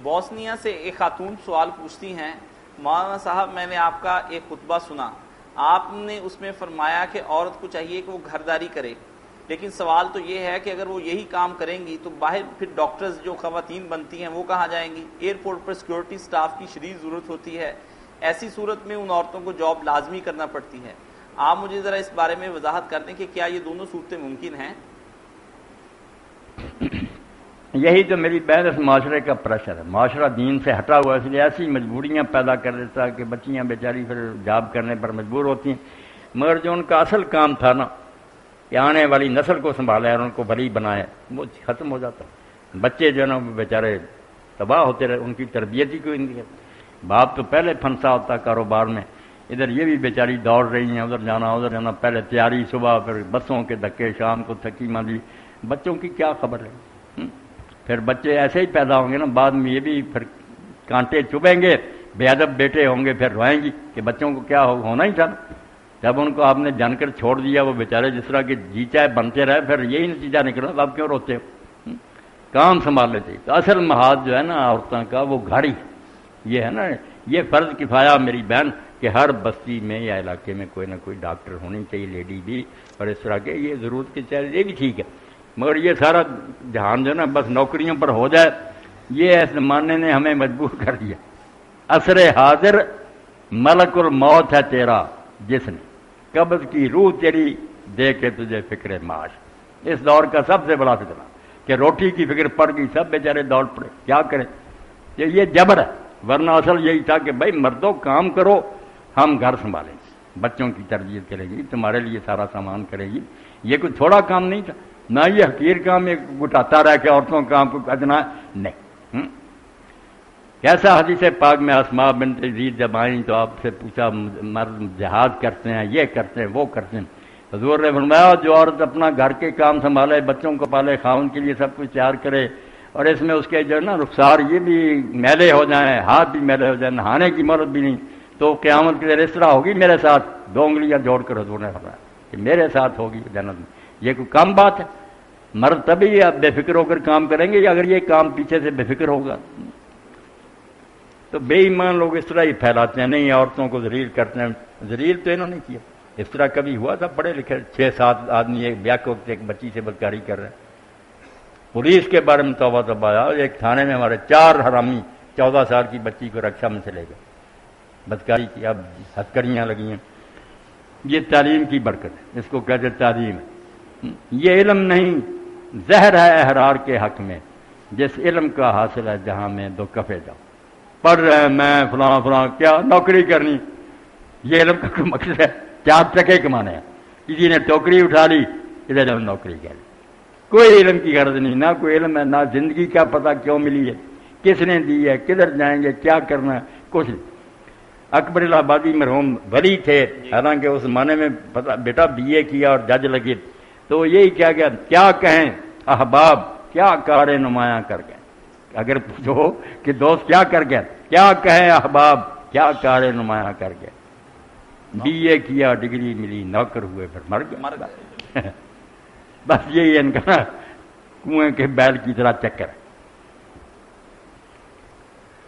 Bosnia سے ایک خاتون سوال پوچھتی ہیں، مولانا صاحب میں نے آپ کا ایک خطبہ سنا، آپ نے اس میں فرمایا کہ عورت کو چاہیے کہ وہ گھرداری کرے، لیکن سوال تو یہ ہے کہ اگر وہ یہی کام کریں گی تو باہر پھر ڈاکٹرز جو خواتین بنتی ہیں وہ کہاں جائیں گی؟ ایئرپورٹ پر سیکورٹی سٹاف کی شدید ضرورت ہوتی ہے، ایسی صورت میں ان عورتوں کو جاب لازمی کرنا پڑتی ہے۔ آپ مجھے ذرا اس بارے میں وضاحت کر دیں کہ کیا یہ دونوں صورتیں ممکن ہیں؟ یہی تو میری بحث معاشرے کا پریشر ہے۔ معاشرہ دین سے ہٹا ہوا، اس لیے ایسی مجبوریاں پیدا کر دیتا ہے کہ بچیاں بیچاری پھر جاب کرنے پر مجبور ہوتی ہیں، مگر جو ان کا اصل کام تھا نا کہ آنے والی نسل کو سنبھالا اور ان کو بری بنایا، وہ ختم ہو جاتا۔ بچے جو ہے نا بیچارے تباہ ہوتے رہے، ان کی تربیت ہی کوئی نہیں ہے۔ باپ تو پہلے پھنسا ہوتا کاروبار میں، ادھر یہ بھی بیچاری دوڑ رہی ہیں، ادھر جانا، پہلے تیاری صبح، پھر بسوں کے دھکے، شام کو تھکی ماندی، بچوں کی کیا خبر ہے؟ پھر بچے ایسے ہی پیدا ہوں گے نا، بعد میں یہ بھی پھر کانٹے چبھیں گے، بے ادب بیٹے ہوں گے، پھر روئیں گی کہ بچوں کو کیا ہونا ہی تھا۔ جب ان کو آپ نے جان کر چھوڑ دیا، وہ بیچارے جس طرح کے جی چائے بنتے رہے، پھر یہی نتیجہ نکلا، آپ کیوں روتے ہو؟ کام سنبھال لیتے۔ تو اصل محاذ جو ہے نا عورتوں کا وہ گھاڑی، یہ ہے نا، یہ فرض کفایہ میری بہن کہ ہر بستی میں یا علاقے میں کوئی نہ کوئی ڈاکٹر ہونی چاہیے، لیڈی بھی، اور اس طرح کے یہ ضرورت کے چاہے، یہ بھی ٹھیک ہے، مگر یہ سارا جہان جو نا بس نوکریوں پر ہو جائے، یہ اس زمانے نے ہمیں مجبور کر دیا۔ عصر حاضر ملک الموت ہے تیرا، جس نے قبض کی روح تیری دے کے تجھے فکر معاش۔ اس دور کا سب سے بڑا فتنہ کہ روٹی کی فکر پڑ گئی، سب بیچارے دوڑ پڑے، کیا کریں؟ یہ جبر ہے، ورنہ اصل یہی تھا کہ بھائی مردوں کام کرو، ہم گھر سنبھالیں گے، بچوں کی تربیت کرے گی، تمہارے لیے سارا سامان کرے گی۔ یہ کوئی تھوڑا کام نہیں تھا، نہ یہ حقیر کام ایک گٹاتا رہ کے عورتوں کام کو ادنا نہیں۔ کیسا حدیث پاک میں اسماء بنت یزید جب آئیں تو آپ سے پوچھا مرد جہاد کرتے ہیں، یہ کرتے ہیں، وہ کرتے ہیں، حضور نے فرمایا جو عورت اپنا گھر کے کام سنبھالے، بچوں کو پالے، خاوند کے لیے سب کچھ تیار کرے، اور اس میں اس کے جو ہے نا رخسار یہ بھی میلے ہو جائیں، ہاتھ بھی میلے ہو جائیں، نہانے کی مہلت بھی نہیں، تو قیامت کے دن اس طرح ہوگی میرے ساتھ، 2 انگلیاں جوڑ کر حضور نے فرمایا کہ میرے ساتھ ہوگی جنت میں۔ یہ کوئی کم بات ہے؟ مرد تبھی آپ بے فکر ہو کر کام کریں گے یا اگر یہ کام پیچھے سے بے فکر ہوگا؟ تو بے ایمان لوگ اس طرح ہی پھیلاتے ہیں، نہیں عورتوں کو ذلیل کرتے ہیں۔ ذلیل تو انہوں نے کیا، اس طرح کبھی ہوا تھا؟ پڑھے لکھے 6-7 آدمی ایک بیاہ کے وقت ایک بچی سے بدکاری کر رہے ہیں، پولیس کے بارے میں توبہ توبہ آیا، ایک تھانے میں ہمارے 4 حرامی 14 سال کی بچی کو رکشا میں سے لے گئے، بدکاری کی، اب ہتھکڑیاں لگی ہیں۔ یہ تعلیم کی برکت ہے، اس کو کہتے تعلیم ہے۔ یہ علم نہیں، زہر ہے احرار کے حق میں، جس علم کا حاصل ہے جہاں میں 2 کفے جاؤں۔ پڑھ رہے ہیں میں فلاں فلاں، کیا نوکری کرنی؟ یہ علم کا کوئی مقصد ہے؟ 4 ٹکے کمانے ہیں، کسی نے ٹوکری اٹھا لی، ادھر جب نوکری کر لی، کوئی علم کی غرض نہیں، نہ کوئی علم ہے، نہ زندگی کا پتہ کیوں ملی ہے، کس نے دی ہے، کدھر جائیں گے، کیا کرنا ہے، کچھ نہیں۔ اکبر الہ آبادی مرحوم ولی تھے، حالانکہ اس زمانے میں بیٹا BA کیا اور جج لگے، تو یہی کیا کہیں احباب کیا کار نمایاں کر گئے۔ اگر پوچھو کہ دوست کیا کر گئے، کیا کہیں احباب کیا کار نمایاں کر گئے، BA کیا، ڈگری ملی، نوکر ہوئے، پھر مر گئے۔ بس یہی ان کا کنویں کے بیل کی طرح چکر ہے۔